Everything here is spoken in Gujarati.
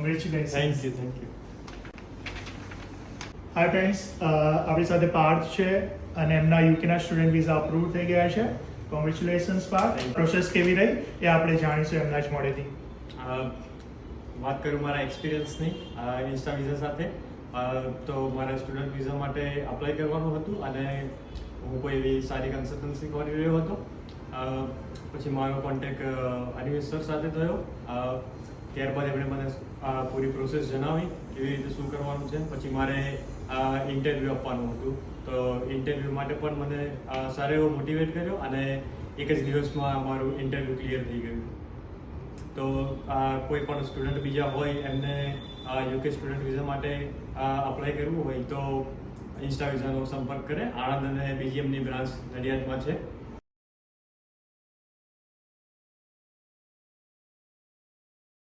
Congratulations. Thank you. Hi friends, આપણી સાથે પાર્થ છે અને એમના યુકેના સ્ટુડન્ટ વિઝા અપ્રૂવ થઈ ગયા છે. કોંગ્રેચ્યુલેશન્સ પાર્થ. પ્રોસેસ કેવી રહી એ આપણે જાણીશું એમના જ મોડેથી. વાત કરું મારા એક્સપિરિયન્સની ઇન્સ્ટા વિઝા સાથે, તો મારા સ્ટુડન્ટ વિઝા માટે અપ્લાય કરવાનું હતું અને હું કોઈ એવી સારી કન્સલ્ટન્સી કરી રહ્યો હતો. પછી મારો કોન્ટેક્ટ અનિમેશ સર સાથે થયો. ત્યારબાદ એમણે મને પૂરી પ્રોસેસ જણાવી કેવી રીતે શું કરવાનું છે. પછી મારે ઇન્ટરવ્યૂ આપવાનું હતું, તો ઇન્ટરવ્યૂ માટે પણ મને સારો એવો મોટિવેટ કર્યો અને એક જ દિવસમાં મારું ઇન્ટરવ્યૂ ક્લિયર થઈ ગયું. તો કોઈ પણ સ્ટુડન્ટ બીજા હોય એમને યુકે સ્ટુડન્ટ વિઝા માટે અપ્લાય કરવું હોય તો ઇન્સ્ટા વિઝાનો સંપર્ક કરે. આણંદ અને બીજીએમની બ્રાન્ચ નડિયાદમાં છે.